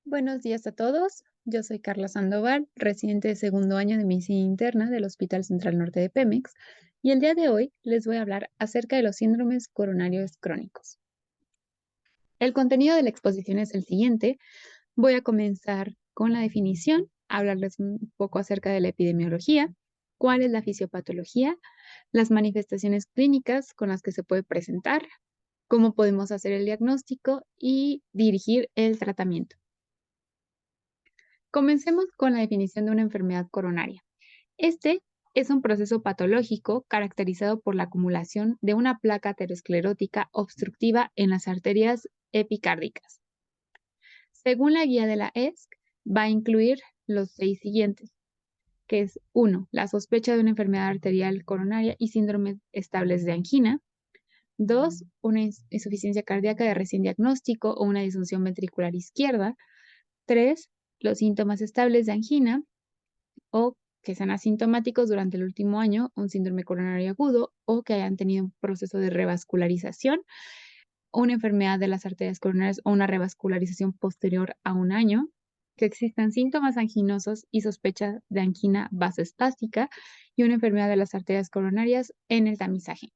Buenos días a todos. Yo soy Carla Sandoval, residente de segundo año de medicina interna del Hospital Central Norte de Pemex, y el día de hoy les voy a hablar acerca de los síndromes coronarios crónicos. El contenido de la exposición es el siguiente. Voy a comenzar con la definición, hablarles un poco acerca de la epidemiología, cuál es la fisiopatología, las manifestaciones clínicas con las que se puede presentar, cómo podemos hacer el diagnóstico y dirigir el tratamiento. Comencemos con la definición de una enfermedad coronaria. Este es un proceso patológico caracterizado por la acumulación de una placa aterosclerótica obstructiva en las arterias epicárdicas. Según la guía de la ESC, va a incluir los 6 siguientes, que es 1. La sospecha de una enfermedad arterial coronaria y síndromes estables de angina. 2. Una insuficiencia cardíaca de recién diagnóstico o una disfunción ventricular izquierda. 3. Los síntomas estables de angina o que sean asintomáticos durante el último año, un síndrome coronario agudo o que hayan tenido un proceso de revascularización, una enfermedad de las arterias coronarias o una revascularización posterior a un año, que existan síntomas anginosos y sospecha de angina vasoespástica y una enfermedad de las arterias coronarias en el tamizaje.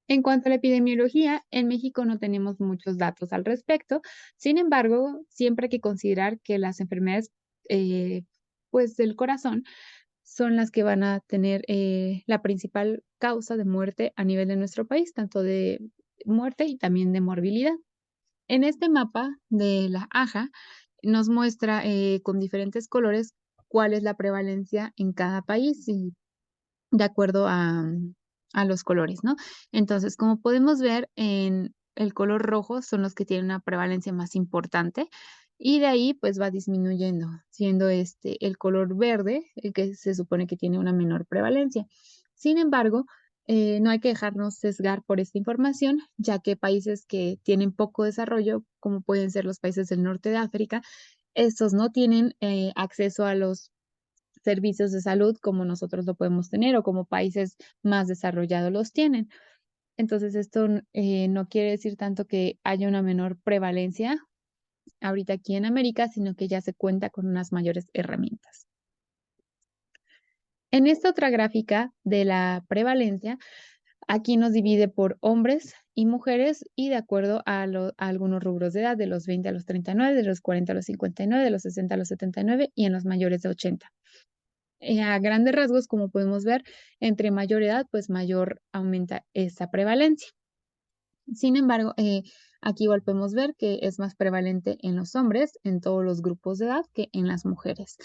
En cuanto a la epidemiología, en México no tenemos muchos datos al respecto. Sin embargo, siempre hay que considerar que las enfermedades pues del corazón son las que van a tener la principal causa de muerte a nivel de nuestro país, tanto de muerte y también de morbilidad. En este mapa de la AJA nos muestra con diferentes colores cuál es la prevalencia en cada país y de acuerdo a los colores, ¿no? Entonces, como podemos ver, en el color rojo son los que tienen una prevalencia más importante y de ahí, pues, va disminuyendo, siendo el color verde el que se supone que tiene una menor prevalencia. Sin embargo, no hay que dejarnos sesgar por esta información, ya que países que tienen poco desarrollo, como pueden ser los países del norte de África, estos no tienen acceso a los servicios de salud como nosotros lo podemos tener o como países más desarrollados los tienen. Entonces, esto no quiere decir tanto que haya una menor prevalencia ahorita aquí en América, sino que ya se cuenta con unas mayores herramientas. En esta otra gráfica de la prevalencia, aquí nos divide por hombres y mujeres y de acuerdo a algunos rubros de edad, de los 20 a los 39, de los 40 a los 59, de los 60 a los 79 y en los mayores de 80. A grandes rasgos, como podemos ver, entre mayor edad, pues mayor aumenta esa prevalencia. Sin embargo, aquí igual podemos ver que es más prevalente en los hombres, en todos los grupos de edad, que en las mujeres.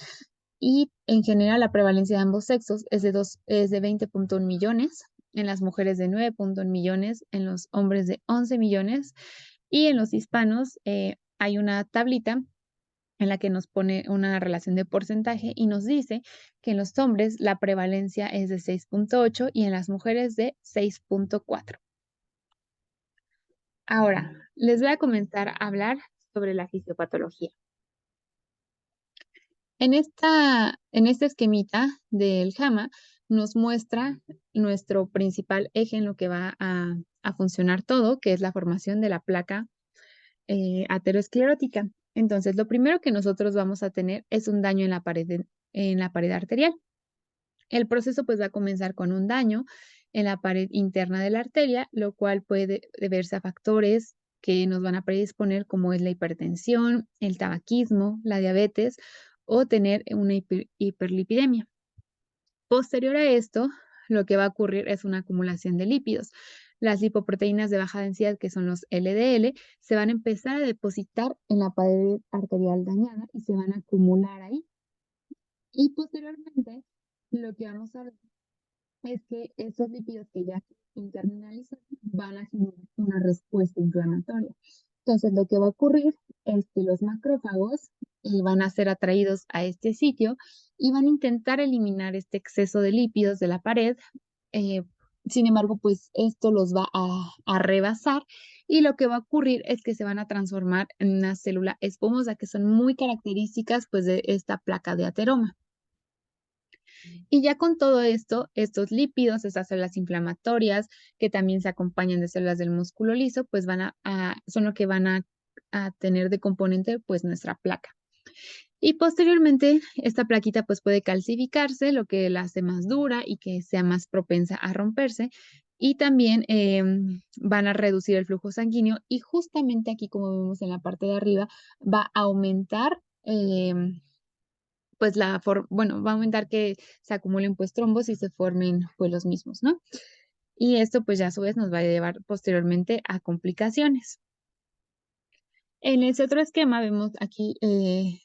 Y en general, la prevalencia de ambos sexos es de 20.1 millones, en las mujeres de 9.1 millones, en los hombres de 11 millones, y en los hispanos hay una tablita en la que nos pone una relación de porcentaje y nos dice que en los hombres la prevalencia es de 6.8 y en las mujeres de 6.4. Ahora, les voy a comenzar a hablar sobre la fisiopatología. En este esquemita del JAMA nos muestra nuestro principal eje en lo que va a funcionar todo, que es la formación de la placa aterosclerótica. Entonces, lo primero que nosotros vamos a tener es un daño en la pared arterial. El proceso pues va a comenzar con un daño en la pared interna de la arteria, lo cual puede deberse a factores que nos van a predisponer como es la hipertensión, el tabaquismo, la diabetes o tener una hiperlipidemia. Posterior a esto, lo que va a ocurrir es una acumulación de lípidos. Las lipoproteínas de baja densidad, que son los LDL, se van a empezar a depositar en la pared arterial dañada y se van a acumular ahí. Y posteriormente, lo que vamos a ver es que esos lípidos que ya internalizan van a generar una respuesta inflamatoria. Entonces, lo que va a ocurrir es que los macrófagos van a ser atraídos a este sitio y van a intentar eliminar este exceso de lípidos de la pared. eh, Sin embargo, pues esto los va a rebasar y lo que va a ocurrir es que se van a transformar en una célula espumosa que son muy características pues de esta placa de ateroma. Y ya con todo esto, estos lípidos, estas células inflamatorias, que también se acompañan de células del músculo liso, pues son lo que van a a tener de componente pues nuestra placa. Y posteriormente esta plaquita pues puede calcificarse, lo que la hace más dura y que sea más propensa a romperse. Y también van a reducir el flujo sanguíneo y justamente aquí, como vemos en la parte de arriba, va a aumentar pues va a aumentar que se acumulen pues trombos y se formen pues los mismos, ¿no? Y esto pues ya a su vez nos va a llevar posteriormente a complicaciones. En ese otro esquema vemos aquí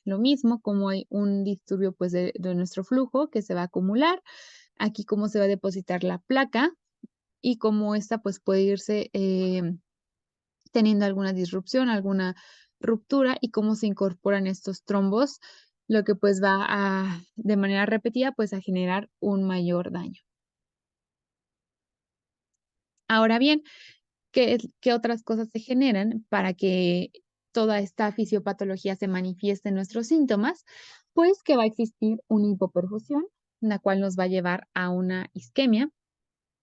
lo mismo, como hay un disturbio pues de nuestro flujo que se va a acumular, aquí cómo se va a depositar la placa y cómo esta pues puede irse teniendo alguna disrupción, alguna ruptura y cómo se incorporan estos trombos, lo que pues va a, de manera repetida, pues a generar un mayor daño. Ahora bien, ¿qué otras cosas se generan para que toda esta fisiopatología se manifieste en nuestros síntomas? Pues que va a existir una hipoperfusión, la cual nos va a llevar a una isquemia.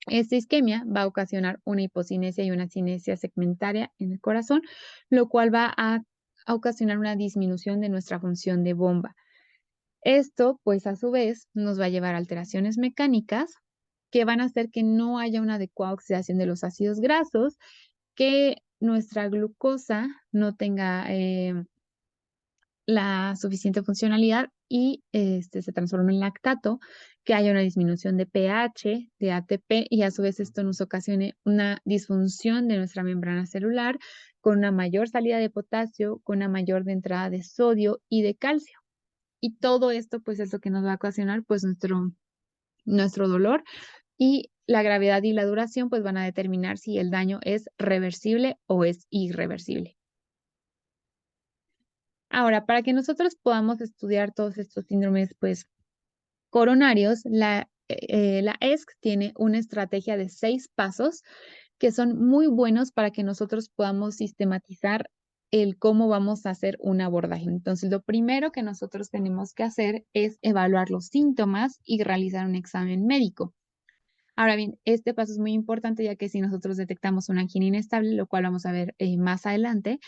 Esta isquemia va a ocasionar una hipocinesia y una cinesia segmentaria en el corazón, lo cual va a ocasionar una disminución de nuestra función de bomba. Esto, pues a su vez, nos va a llevar a alteraciones mecánicas que van a hacer que no haya una adecuada oxidación de los ácidos grasos, que nuestra glucosa no tenga la suficiente funcionalidad y se transforma en lactato, que haya una disminución de pH, de ATP y a su vez esto nos ocasione una disfunción de nuestra membrana celular con una mayor salida de potasio, con una mayor de entrada de sodio y de calcio. Y todo esto pues es lo que nos va a ocasionar pues nuestro dolor y la gravedad y la duración pues van a determinar si el daño es reversible o es irreversible. Ahora, para que nosotros podamos estudiar todos estos síndromes pues coronarios, la ESC tiene una estrategia de 6 pasos que son muy buenos para que nosotros podamos sistematizar el cómo vamos a hacer un abordaje. Entonces, lo primero que nosotros tenemos que hacer es evaluar los síntomas y realizar un examen médico. Ahora bien, este paso es muy importante ya que si nosotros detectamos una angina inestable, lo cual vamos a ver más adelante,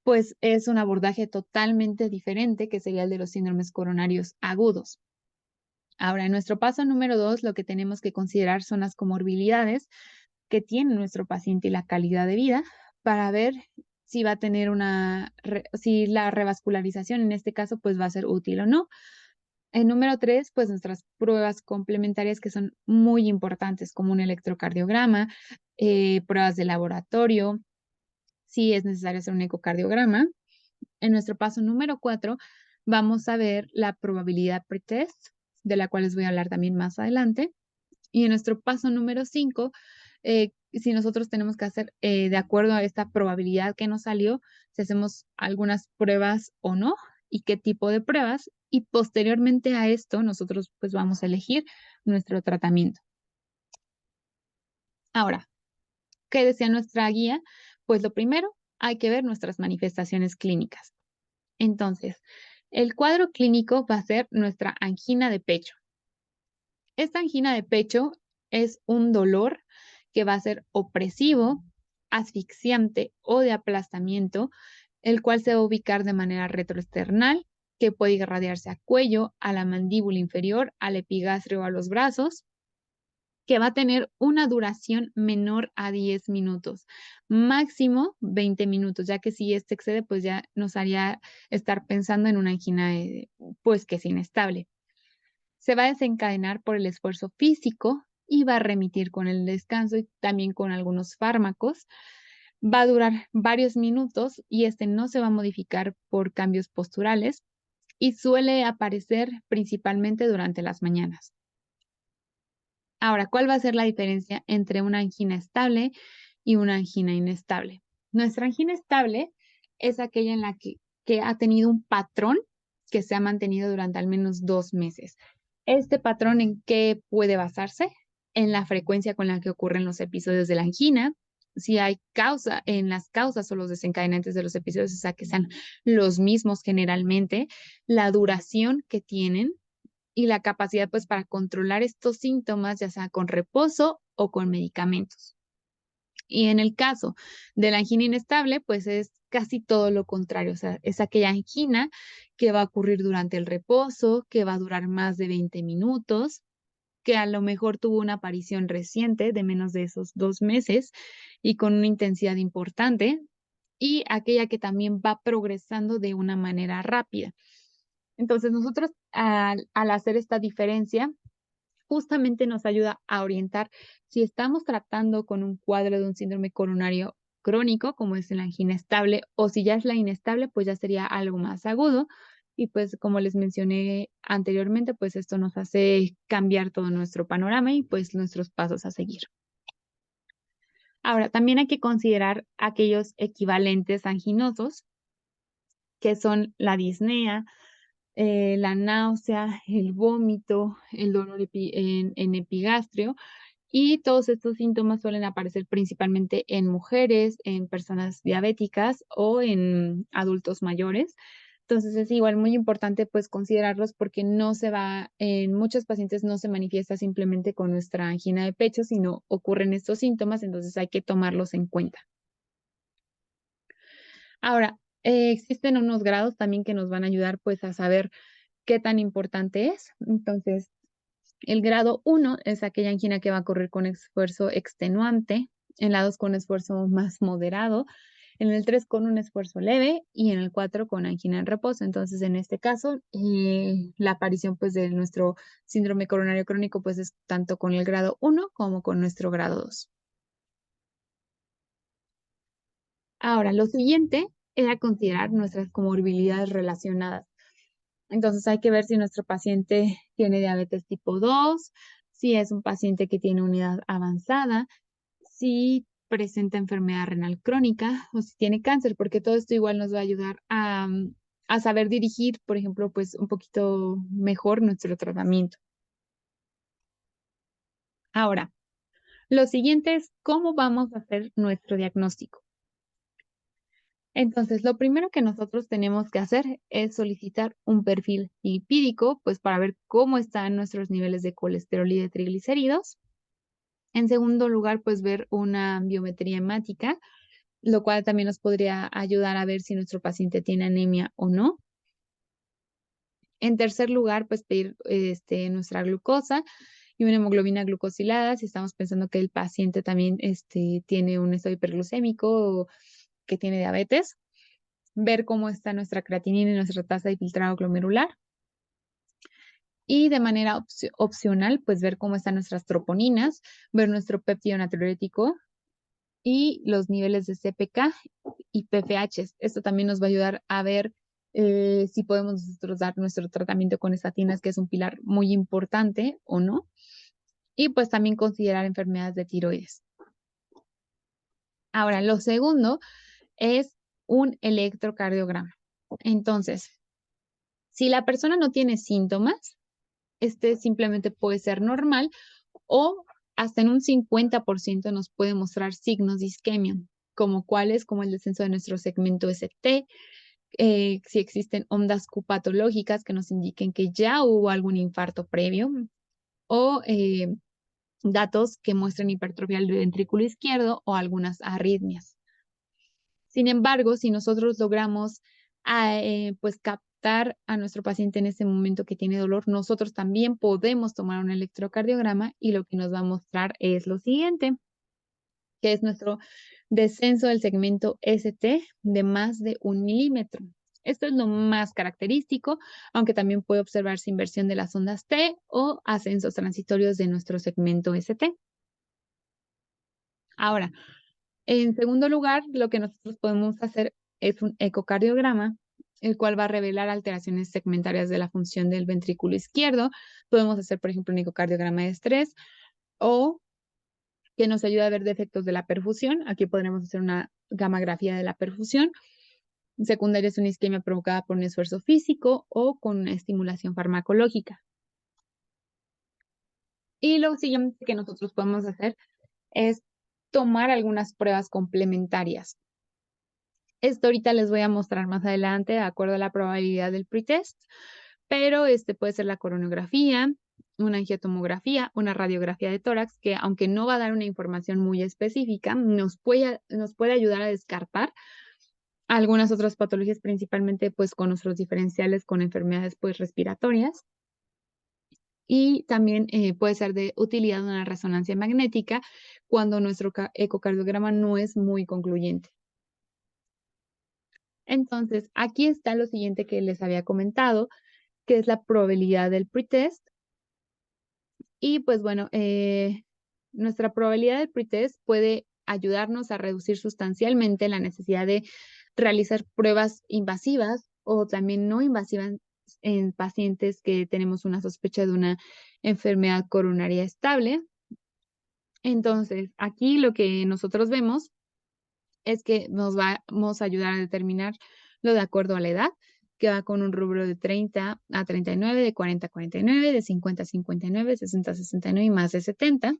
pues es un abordaje totalmente diferente que sería el de los síndromes coronarios agudos. Ahora, en nuestro paso número 2, lo que tenemos que considerar son las comorbilidades que tiene nuestro paciente y la calidad de vida para ver si va a tener si la revascularización en este caso pues va a ser útil o no. En número 3, pues nuestras pruebas complementarias que son muy importantes, como un electrocardiograma, pruebas de laboratorio, si es necesario hacer un ecocardiograma. En nuestro paso número 4, vamos a ver la probabilidad pretest, de la cual les voy a hablar también más adelante. Y en nuestro paso número 5, si nosotros tenemos que hacer, de acuerdo a esta probabilidad que nos salió, si hacemos algunas pruebas o no, y qué tipo de pruebas. Y posteriormente a esto, nosotros pues vamos a elegir nuestro tratamiento. Ahora, ¿qué decía nuestra guía? Pues lo primero, hay que ver nuestras manifestaciones clínicas. Entonces, el cuadro clínico va a ser nuestra angina de pecho. Esta angina de pecho es un dolor que va a ser opresivo, asfixiante o de aplastamiento, el cual se va a ubicar de manera retroesternal, que puede irradiarse a cuello, a la mandíbula inferior, al epigastrio o a los brazos, que va a tener una duración menor a 10 minutos, máximo 20 minutos, ya que si este excede, pues ya nos haría estar pensando en una angina, pues que es inestable. Se va a desencadenar por el esfuerzo físico y va a remitir con el descanso y también con algunos fármacos. Va a durar varios minutos y este no se va a modificar por cambios posturales y suele aparecer principalmente durante las mañanas. Ahora, ¿cuál va a ser la diferencia entre una angina estable y una angina inestable? Nuestra angina estable es aquella en la que ha tenido un patrón que se ha mantenido durante al menos 2 meses. ¿Este patrón en qué puede basarse? En la frecuencia con la que ocurren los episodios de la angina, si hay causa en las causas o los desencadenantes de los episodios, o sea, que sean los mismos generalmente, la duración que tienen y la capacidad pues para controlar estos síntomas, ya sea con reposo o con medicamentos. Y en el caso de la angina inestable, pues es casi todo lo contrario, o sea, es aquella angina que va a ocurrir durante el reposo, que va a durar más de 20 minutos, que a lo mejor tuvo una aparición reciente de menos de esos 2 meses y con una intensidad importante, y aquella que también va progresando de una manera rápida. Entonces, nosotros al hacer esta diferencia, justamente nos ayuda a orientar si estamos tratando con un cuadro de un síndrome coronario crónico, como es la angina estable, o si ya es la inestable, pues ya sería algo más agudo. Y pues como les mencioné anteriormente, pues esto nos hace cambiar todo nuestro panorama y pues nuestros pasos a seguir. Ahora, también hay que considerar aquellos equivalentes anginosos, que son la disnea, la náusea, el vómito, el dolor en epigastrio, y todos estos síntomas suelen aparecer principalmente en mujeres, en personas diabéticas o en adultos mayores. Entonces, es igual muy importante, pues, considerarlos porque no se va en muchos pacientes no se manifiesta simplemente con nuestra angina de pecho, sino ocurren estos síntomas, entonces hay que tomarlos en cuenta. Ahora, existen unos grados también que nos van a ayudar, pues, a saber qué tan importante es. Entonces, el grado 1 es aquella angina que va a ocurrir con esfuerzo extenuante, en la 2 con esfuerzo más moderado, en el 3 con un esfuerzo leve y en el 4 con angina en reposo. Entonces, en este caso, la aparición, pues, de nuestro síndrome coronario crónico, pues, es tanto con el grado 1 como con nuestro grado 2. Ahora, lo siguiente era considerar nuestras comorbilidades relacionadas. Entonces hay que ver si nuestro paciente tiene diabetes tipo 2, si es un paciente que tiene unidad avanzada, si presenta enfermedad renal crónica o si tiene cáncer, porque todo esto igual nos va a ayudar a saber dirigir, por ejemplo, pues un poquito mejor nuestro tratamiento. Ahora, lo siguiente es cómo vamos a hacer nuestro diagnóstico. Entonces, lo primero que nosotros tenemos que hacer es solicitar un perfil lipídico, pues para ver cómo están nuestros niveles de colesterol y de triglicéridos. En segundo lugar, pues ver una biometría hemática, lo cual también nos podría ayudar a ver si nuestro paciente tiene anemia o no. En tercer lugar, pues pedir nuestra glucosa y una hemoglobina glucosilada si estamos pensando que el paciente también tiene un estado hiperglucémico o que tiene diabetes. Ver cómo está nuestra creatinina y nuestra tasa de filtrado glomerular. Y de manera opcional, pues ver cómo están nuestras troponinas, ver nuestro péptido natriurético y los niveles de CPK y PFH. Esto también nos va a ayudar a ver si podemos nosotros dar nuestro tratamiento con estatinas, que es un pilar muy importante o no. Y pues también considerar enfermedades de tiroides. Ahora, lo segundo es un electrocardiograma. Entonces, si la persona no tiene síntomas, simplemente puede ser normal o hasta en un 50% nos puede mostrar signos de isquemia, como cuáles, como el descenso de nuestro segmento ST, si existen ondas Q patológicas que nos indiquen que ya hubo algún infarto previo o datos que muestren hipertrofia del ventrículo izquierdo o algunas arritmias. Sin embargo, si nosotros logramos pues captar a nuestro paciente en ese momento que tiene dolor, nosotros también podemos tomar un electrocardiograma y lo que nos va a mostrar es lo siguiente, que es nuestro descenso del segmento ST de más de 1 milímetro. Esto es lo más característico, aunque también puede observarse inversión de las ondas T o ascensos transitorios de nuestro segmento ST. Ahora, en segundo lugar, lo que nosotros podemos hacer es un ecocardiograma, el cual va a revelar alteraciones segmentarias de la función del ventrículo izquierdo. Podemos hacer, por ejemplo, un ecocardiograma de estrés o que nos ayuda a ver defectos de la perfusión. Aquí podremos hacer una gammagrafía de la perfusión. Secundaria es una isquemia provocada por un esfuerzo físico o con una estimulación farmacológica. Y lo siguiente que nosotros podemos hacer es tomar algunas pruebas complementarias. Esto ahorita les voy a mostrar más adelante, de acuerdo a la probabilidad del pretest, pero puede ser la coronografía, una angiotomografía, una radiografía de tórax, que aunque no va a dar una información muy específica, nos puede ayudar a descartar algunas otras patologías, principalmente, pues, con nuestros diferenciales con enfermedades, pues, respiratorias. Y también, puede ser de utilidad una resonancia magnética cuando nuestro ecocardiograma no es muy concluyente. Entonces, aquí está lo siguiente que les había comentado, que es la probabilidad del pretest. Y pues bueno, nuestra probabilidad del pretest puede ayudarnos a reducir sustancialmente la necesidad de realizar pruebas invasivas o también no invasivas en pacientes que tenemos una sospecha de una enfermedad coronaria estable. Entonces, aquí lo que nosotros vemos es que nos vamos a ayudar a determinar lo de acuerdo a la edad, que va con un rubro de 30 a 39, de 40 a 49, de 50 a 59, 60 a 69 y más de 70.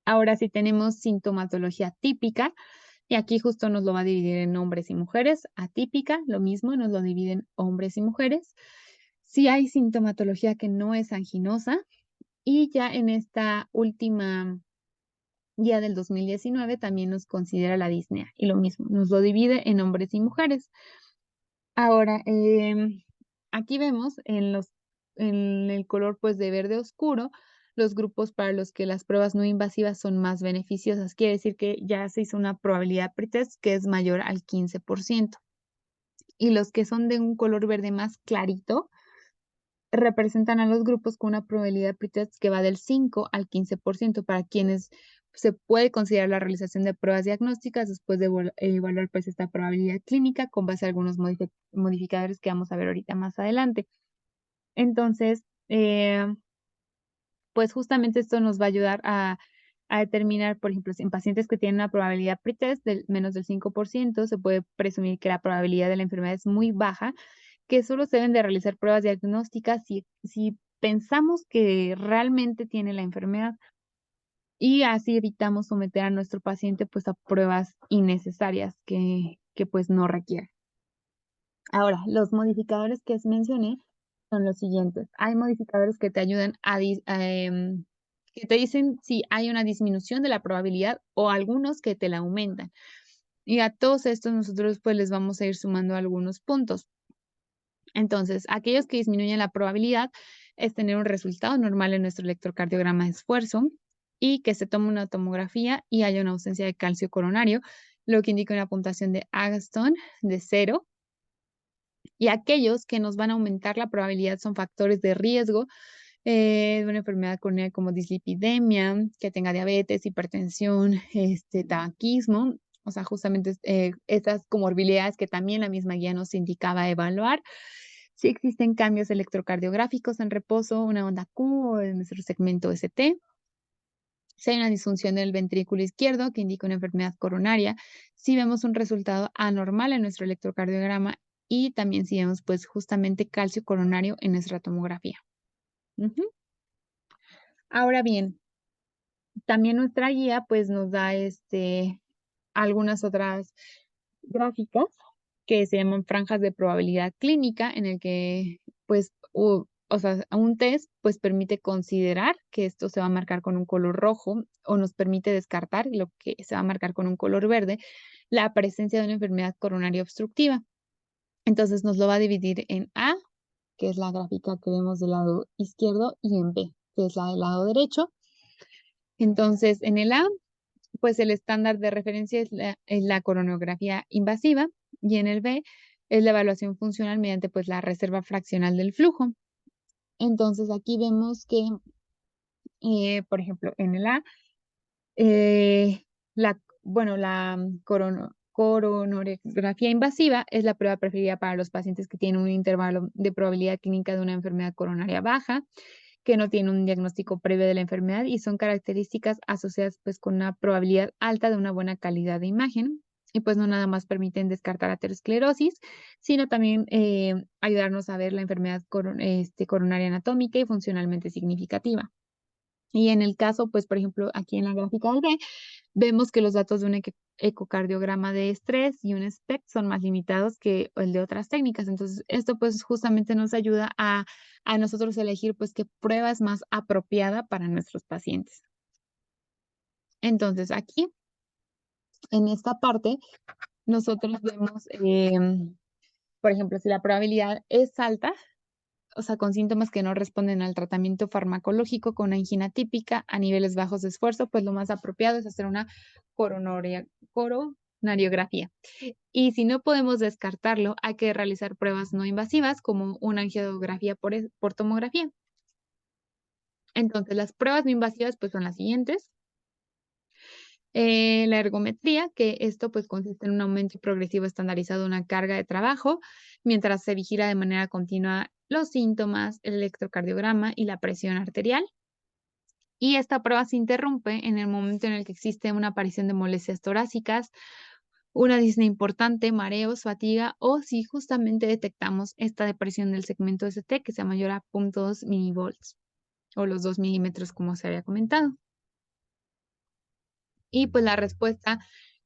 Ahora sí tenemos sintomatología típica, y aquí justo nos lo va a dividir en hombres y mujeres. Atípica, lo mismo, nos lo dividen hombres y mujeres. Si hay sintomatología que no es anginosa, y ya en esta última guía del 2019 también nos considera la disnea, y lo mismo, nos lo divide en hombres y mujeres. Ahora, aquí vemos en el color, pues, de verde oscuro, los grupos para los que las pruebas no invasivas son más beneficiosas. Quiere decir que ya se hizo una probabilidad pretest que es mayor al 15%. Y los que son de un color verde más clarito, representan a los grupos con una probabilidad pretest que va del 5 al 15%, para quienes se puede considerar la realización de pruebas diagnósticas después de evaluar, pues, esta probabilidad clínica con base a algunos modificadores que vamos a ver ahorita más adelante. Entonces, pues, justamente esto nos va a ayudar a determinar, por ejemplo, si en pacientes que tienen una probabilidad pretest del menos del 5%, se puede presumir que la probabilidad de la enfermedad es muy baja, que solo se deben de realizar pruebas diagnósticas si pensamos que realmente tiene la enfermedad, y así evitamos someter a nuestro paciente, pues, a pruebas innecesarias que, pues, no requiere. Ahora, los modificadores que mencioné son los siguientes. Hay modificadores que te ayudan que te dicen si hay una disminución de la probabilidad, o algunos que te la aumentan. Y a todos estos nosotros, pues, les vamos a ir sumando algunos puntos. Entonces, aquellos que disminuyen la probabilidad es tener un resultado normal en nuestro electrocardiograma de esfuerzo, y que se tome una tomografía y haya una ausencia de calcio coronario, lo que indica una puntuación de Agatston de 0. Y aquellos que nos van a aumentar la probabilidad son factores de riesgo de una enfermedad coronaria como dislipidemia, que tenga diabetes, hipertensión, tabaquismo, o sea, justamente estas comorbilidades que también la misma guía nos indicaba evaluar. Si existen cambios electrocardiográficos en reposo, una onda Q o en nuestro segmento ST. Si hay una disfunción del ventrículo izquierdo que indica una enfermedad coronaria, si vemos un resultado anormal en nuestro electrocardiograma, y también si vemos, pues, justamente calcio coronario en nuestra tomografía. Ujú. Ahora bien, también nuestra guía, pues, nos da, algunas otras gráficas que se llaman franjas de probabilidad clínica, en el que, pues, o sea, un test, pues, permite considerar que esto se va a marcar con un color rojo, o nos permite descartar lo que se va a marcar con un color verde, la presencia de una enfermedad coronaria obstructiva. Entonces, nos lo va a dividir en A, que es la gráfica que vemos del lado izquierdo, y en B, que es la del lado derecho. Entonces, en el A, pues el estándar de referencia es la coronografía invasiva, y en el B es la evaluación funcional mediante, pues, la reserva fraccional del flujo. Entonces, aquí vemos que, por ejemplo, en el A, la coronografía invasiva es la prueba preferida para los pacientes que tienen un intervalo de probabilidad clínica de una enfermedad coronaria baja, que no tienen un diagnóstico previo de la enfermedad, y son características asociadas, pues, con una probabilidad alta de una buena calidad de imagen. Y pues no nada más permiten descartar aterosclerosis, sino también ayudarnos a ver la enfermedad coronaria anatómica y funcionalmente significativa. Y en el caso, pues, por ejemplo, aquí en la gráfica del B, vemos que los datos de un ecocardiograma de estrés y un SPECT son más limitados que el de otras técnicas. Entonces, esto pues justamente nos ayuda a nosotros elegir pues qué prueba es más apropiada para nuestros pacientes. Entonces, aquí en esta parte nosotros vemos, por ejemplo, si la probabilidad es alta, o sea, con síntomas que no responden al tratamiento farmacológico con angina típica a niveles bajos de esfuerzo, pues lo más apropiado es hacer una coronariografía. Y si no podemos descartarlo, hay que realizar pruebas no invasivas como una angiografía por tomografía. Entonces, las pruebas no invasivas pues son las siguientes. La ergometría, que esto pues consiste en un aumento progresivo estandarizado de una carga de trabajo, mientras se vigila de manera continua los síntomas, el electrocardiograma y la presión arterial. Y esta prueba se interrumpe en el momento en el que existe una aparición de molestias torácicas, una disnea importante, mareos, fatiga o si justamente detectamos esta depresión del segmento ST que sea mayor a 0.2 milivolts o los 2 milímetros como se había comentado. Y pues la respuesta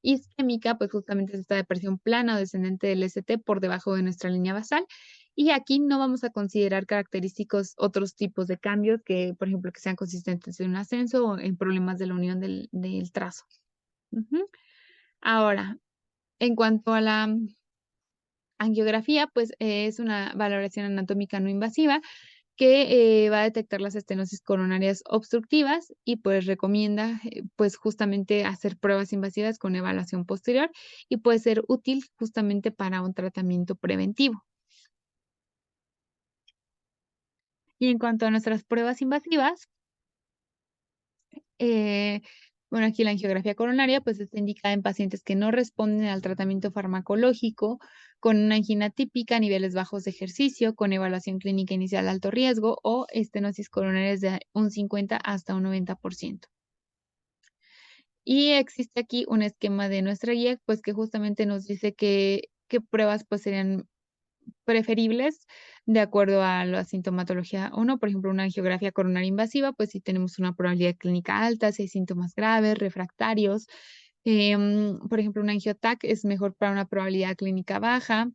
isquémica, pues justamente es esta depresión plana o descendente del ST por debajo de nuestra línea basal. Y aquí no vamos a considerar característicos otros tipos de cambios que, por ejemplo, que sean consistentes en un ascenso o en problemas de la unión del trazo. Ujú. Ahora, en cuanto a la angiografía, pues es una valoración anatómica no invasiva que va a detectar las estenosis coronarias obstructivas y pues recomienda pues justamente hacer pruebas invasivas con evaluación posterior y puede ser útil justamente para un tratamiento preventivo. Y en cuanto a nuestras pruebas invasivas, eh, bueno, aquí la angiografía coronaria pues está indicada en pacientes que no responden al tratamiento farmacológico, con una angina típica, niveles bajos de ejercicio, con evaluación clínica inicial de alto riesgo o estenosis coronarias de un 50 hasta un 90%. Y existe aquí un esquema de nuestra guía, pues que justamente nos dice qué pruebas pues serían preferibles de acuerdo a la sintomatología o no. Por ejemplo, una angiografía coronaria invasiva, pues si tenemos una probabilidad clínica alta, si hay síntomas graves, refractarios. Por ejemplo, un angiotac es mejor para una probabilidad clínica baja.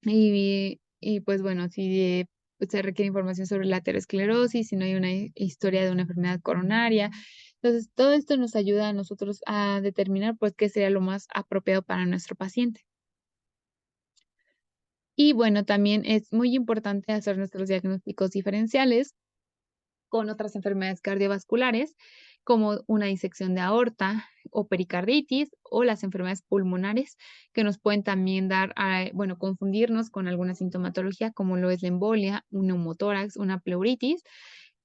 Y pues bueno, si pues, se requiere información sobre la aterosclerosis, si no hay una historia de una enfermedad coronaria. Entonces, todo esto nos ayuda a nosotros a determinar pues qué sería lo más apropiado para nuestro paciente. Y bueno, también es muy importante hacer nuestros diagnósticos diferenciales con otras enfermedades cardiovasculares, como una disección de aorta o pericarditis o las enfermedades pulmonares, que nos pueden también dar, bueno, confundirnos con alguna sintomatología, como lo es la embolia, un neumotórax, una pleuritis,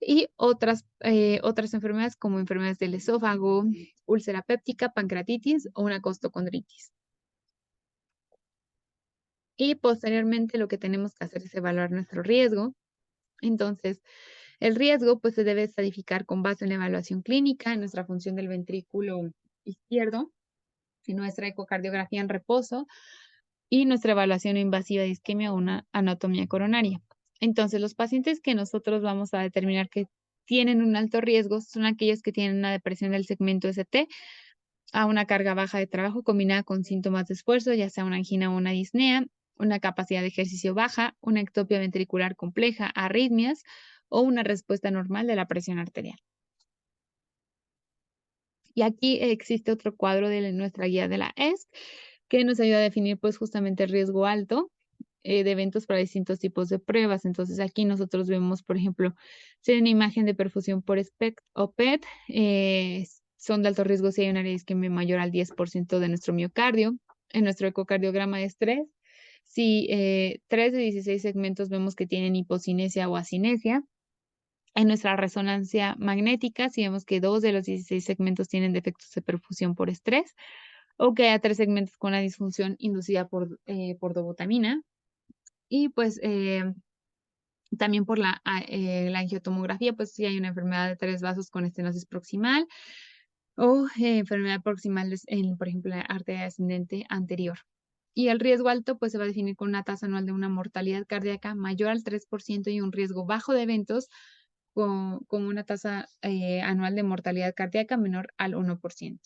y otras enfermedades como enfermedades del esófago, úlcera péptica, pancreatitis o una costocondritis. Y posteriormente lo que tenemos que hacer es evaluar nuestro riesgo. Entonces, el riesgo, pues, se debe estratificar con base en la evaluación clínica, en nuestra función del ventrículo izquierdo, en nuestra ecocardiografía en reposo y nuestra evaluación invasiva de isquemia o una anatomía coronaria. Entonces, los pacientes que nosotros vamos a determinar que tienen un alto riesgo son aquellos que tienen una depresión del segmento ST a una carga baja de trabajo combinada con síntomas de esfuerzo, ya sea una angina o una disnea, una capacidad de ejercicio baja, una ectopia ventricular compleja, arritmias o una respuesta normal de la presión arterial. Y aquí existe otro cuadro de nuestra guía de la ESC que nos ayuda a definir pues justamente el riesgo alto de eventos para distintos tipos de pruebas. Entonces aquí nosotros vemos, por ejemplo, si hay una imagen de perfusión por SPECT o PET, son de alto riesgo si hay una área de isquemia mayor al 10% de nuestro miocardio. En nuestro ecocardiograma de estrés, si 3 de 16 segmentos vemos que tienen hipocinesia o acinesia. En nuestra resonancia magnética, si vemos que 2 de los 16 segmentos tienen defectos de perfusión por estrés, o que haya 3 segmentos con la disfunción inducida por dobutamina. Y pues también por la angiotomografía, pues si hay una enfermedad de 3 vasos con estenosis proximal o enfermedad proximal, por ejemplo, la arteria descendente anterior. Y el riesgo alto, pues se va a definir con una tasa anual de una mortalidad cardíaca mayor al 3% y un riesgo bajo de eventos con una tasa anual de mortalidad cardíaca menor al 1%.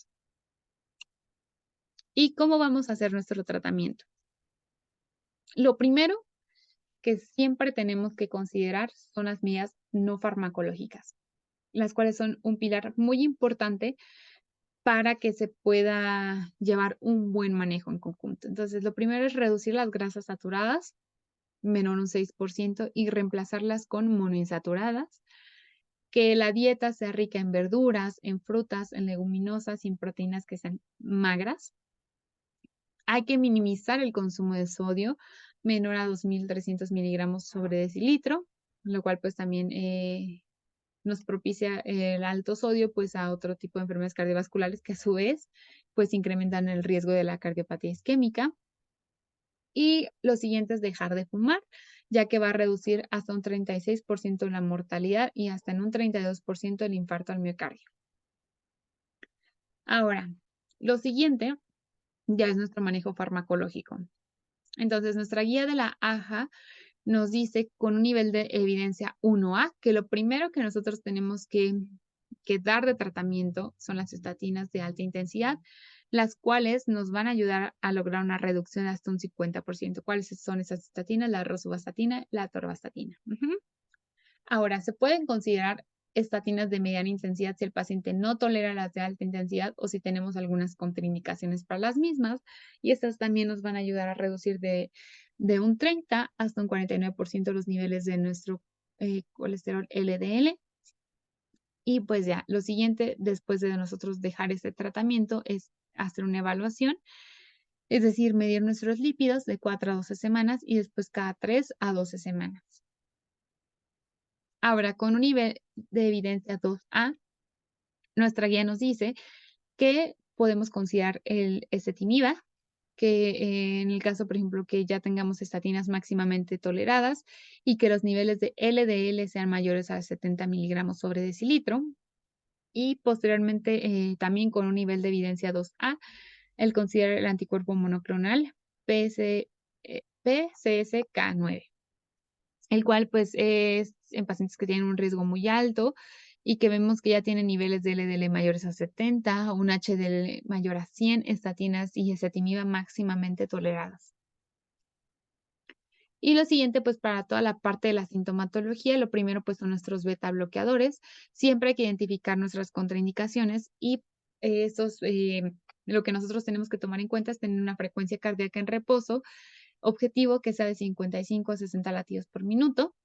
¿Y cómo vamos a hacer nuestro tratamiento? Lo primero que siempre tenemos que considerar son las medidas no farmacológicas, las cuales son un pilar muy importante para que se pueda llevar un buen manejo en conjunto. Entonces, lo primero es reducir las grasas saturadas, menor un 6%, y reemplazarlas con monoinsaturadas. Que la dieta sea rica en verduras, en frutas, en leguminosas y en proteínas que sean magras. Hay que minimizar el consumo de sodio, menor a 2.300 miligramos sobre decilitro, lo cual pues también nos propicia el alto sodio pues a otro tipo de enfermedades cardiovasculares que a su vez pues incrementan el riesgo de la cardiopatía isquémica. Y lo siguiente es dejar de fumar, ya que va a reducir hasta un 36% la mortalidad y hasta en un 32% el infarto al miocardio. Ahora, lo siguiente ya es nuestro manejo farmacológico. Entonces, nuestra guía de la AJA nos dice con un nivel de evidencia 1A que lo primero que nosotros tenemos que dar de tratamiento son las estatinas de alta intensidad, las cuales nos van a ayudar a lograr una reducción de hasta un 50%. ¿Cuáles son esas estatinas? La rosuvastatina, la atorvastatina. Ahora, se pueden considerar estatinas de mediana intensidad si el paciente no tolera las de alta intensidad o si tenemos algunas contraindicaciones para las mismas, y estas también nos van a ayudar a reducir de un 30 hasta un 49% los niveles de nuestro colesterol LDL. Y pues ya, lo siguiente después de nosotros dejar este tratamiento es hacer una evaluación, es decir, medir nuestros lípidos de 4 a 12 semanas y después cada 3 a 12 semanas. Ahora, con un nivel de evidencia 2A, nuestra guía nos dice que podemos considerar el ezetimiba, que en el caso, por ejemplo, que ya tengamos estatinas máximamente toleradas y que los niveles de LDL sean mayores a 70 miligramos sobre decilitro. Y posteriormente, también con un nivel de evidencia 2A, el considerar el anticuerpo monoclonal PCSK9, el cual pues es en pacientes que tienen un riesgo muy alto y que vemos que ya tienen niveles de LDL mayores a 70, un HDL mayor a 100, estatinas y ezetimiba máximamente toleradas. Y lo siguiente, pues para toda la parte de la sintomatología, lo primero pues son nuestros beta bloqueadores. Siempre hay que identificar nuestras contraindicaciones y esos, lo que nosotros tenemos que tomar en cuenta es tener una frecuencia cardíaca en reposo objetivo que sea de 55 a 60 latidos por minuto.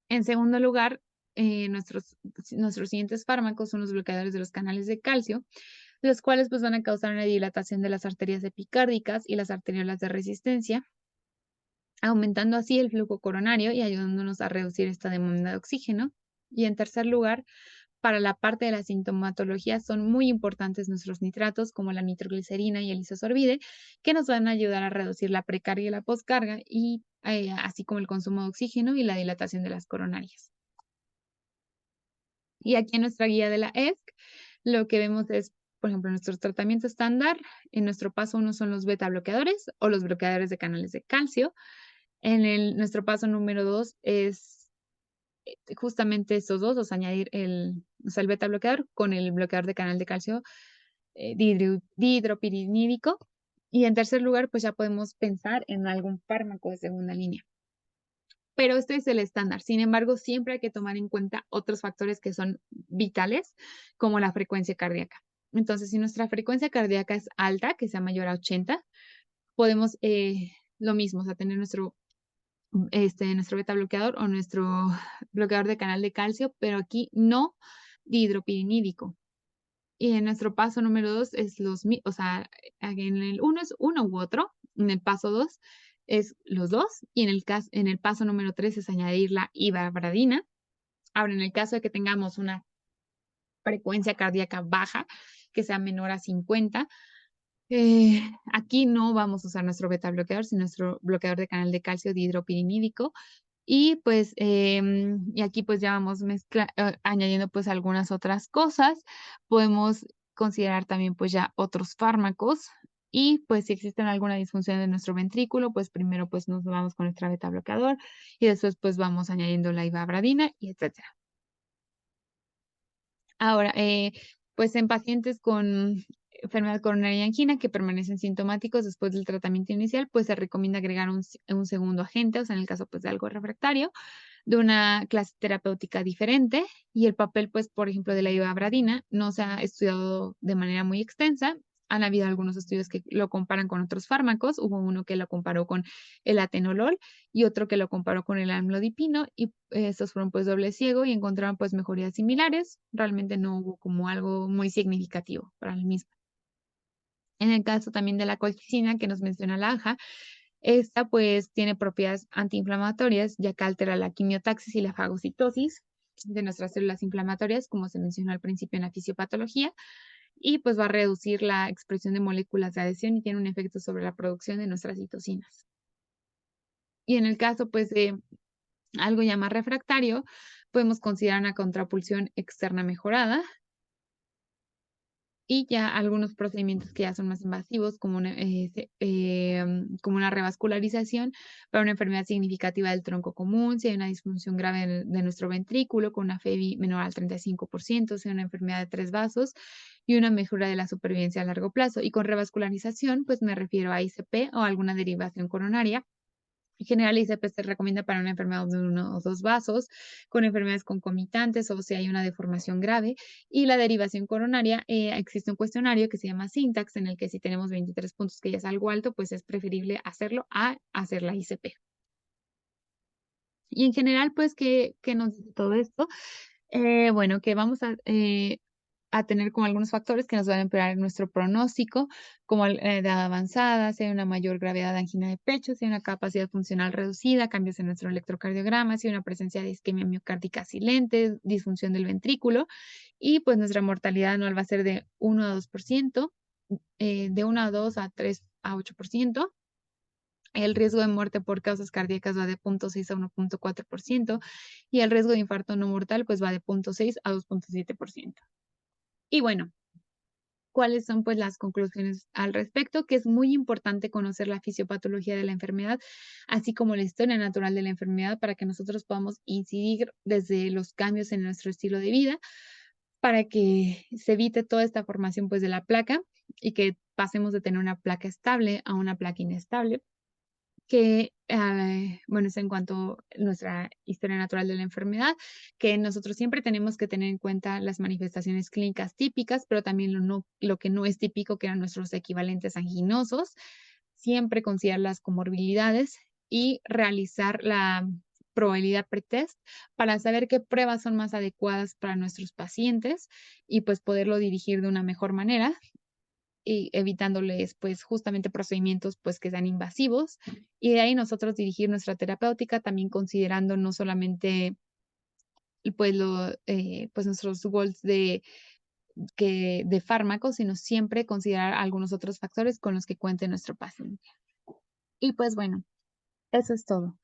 En segundo lugar, nuestros siguientes fármacos son los bloqueadores de los canales de calcio, los cuales pues van a causar una dilatación de las arterias epicárdicas y las arteriolas de resistencia, aumentando así el flujo coronario y ayudándonos a reducir esta demanda de oxígeno. Y en tercer lugar, para la parte de la sintomatología son muy importantes nuestros nitratos como la nitroglicerina y el isosorbide, que nos van a ayudar a reducir la precarga y la poscarga y así como el consumo de oxígeno y la dilatación de las coronarias. Y aquí en nuestra guía de la ESC, lo que vemos es, por ejemplo, nuestro tratamiento estándar. En nuestro paso 1 son los beta bloqueadores o los bloqueadores de canales de calcio. Nuestro paso número 2 es justamente estos dos, o sea, añadir el beta bloqueador con el bloqueador de canal de calcio dihidropiridínico. Y en tercer lugar, pues ya podemos pensar en algún fármaco de segunda línea. Pero este es el estándar. Sin embargo, siempre hay que tomar en cuenta otros factores que son vitales, como la frecuencia cardíaca. Entonces, si nuestra frecuencia cardíaca es alta, que sea mayor a 80, podemos lo mismo, o sea, tener nuestro beta bloqueador o nuestro bloqueador de canal de calcio, pero aquí no dihidropiridínico. Y en nuestro paso número 2 es o sea, en el 1 es uno u otro, en el paso 2 es los dos, y en el paso número 3 es añadir la ivabradina. Ahora, en el caso de que tengamos una frecuencia cardíaca baja, que sea menor a 50, aquí no vamos a usar nuestro beta bloqueador, sino nuestro bloqueador de canal de calcio dihidropiridínico. Y pues, y aquí pues ya vamos añadiendo pues algunas otras cosas. Podemos considerar también pues ya otros fármacos y pues si existen alguna disfunción de nuestro ventrículo, pues primero pues nos vamos con nuestra beta bloqueador y después pues vamos añadiendo la ivabradina y etcétera. Ahora, pues en pacientes con enfermedad coronaria y angina que permanecen sintomáticos después del tratamiento inicial, pues se recomienda agregar un segundo agente, o sea, en el caso, pues, de algo refractario, de una clase terapéutica diferente, y el papel, pues, por ejemplo, de la ivabradina no se ha estudiado de manera muy extensa. Han habido algunos estudios que lo comparan con otros fármacos. Hubo uno que lo comparó con el atenolol y otro que lo comparó con el amlodipino, y estos fueron, pues, doble ciego y encontraron, pues, mejorías similares. Realmente no hubo como algo muy significativo para el mismo. En el caso también de la colchicina que nos menciona la AJA, esta, pues, tiene propiedades antiinflamatorias, ya que altera la quimiotaxis y la fagocitosis de nuestras células inflamatorias, como se mencionó al principio en la fisiopatología, y, pues, va a reducir la expresión de moléculas de adhesión y tiene un efecto sobre la producción de nuestras citocinas. Y en el caso, pues, de algo ya más refractario, podemos considerar una contrapulsión externa mejorada, y ya algunos procedimientos que ya son más invasivos, como como una revascularización para una enfermedad significativa del tronco común, si hay una disfunción grave de nuestro ventrículo con una FEBI menor al 35%, si hay una enfermedad de 3 vasos y una mejora de la supervivencia a largo plazo. Y con revascularización, pues me refiero a ICP o alguna derivación coronaria. En general, ICP se recomienda para una enfermedad de uno o 2 vasos, con enfermedades concomitantes o si hay una deformación grave. Y la derivación coronaria, existe un cuestionario que se llama Syntax, en el que si tenemos 23 puntos, que ya es algo alto, pues es preferible hacerlo a hacer la ICP. Y en general, pues, ¿qué nos dice todo esto? Bueno, que vamos a tener como algunos factores que nos van a empeorar nuestro pronóstico, como edad avanzada, si hay una mayor gravedad de angina de pecho, si hay una capacidad funcional reducida, cambios en nuestro electrocardiograma, si hay una presencia de isquemia miocárdica silente, disfunción del ventrículo, y pues nuestra mortalidad anual va a ser de 1 a 2%, de 1 a 2 a 3 a 8%. El riesgo de muerte por causas cardíacas va de 0,6 a 1,4% y el riesgo de infarto no mortal, pues, va de 0,6 a 2,7%. Y bueno, ¿cuáles son, pues, las conclusiones al respecto? Que es muy importante conocer la fisiopatología de la enfermedad, así como la historia natural de la enfermedad, para que nosotros podamos incidir desde los cambios en nuestro estilo de vida, para que se evite toda esta formación, pues, de la placa y que pasemos de tener una placa estable a una placa inestable. Que, bueno, es en cuanto a nuestra historia natural de la enfermedad, que nosotros siempre tenemos que tener en cuenta las manifestaciones clínicas típicas, pero también lo que no es típico, que eran nuestros equivalentes anginosos, siempre considerar las comorbilidades y realizar la probabilidad pretest para saber qué pruebas son más adecuadas para nuestros pacientes y, pues, poderlo dirigir de una mejor manera y evitándoles, pues, justamente procedimientos, pues, que sean invasivos. Y de ahí nosotros dirigir nuestra terapéutica, también considerando no solamente, pues, pues, nuestros goals de fármacos, sino siempre considerar algunos otros factores con los que cuente nuestro paciente. Y, pues, bueno, eso es todo.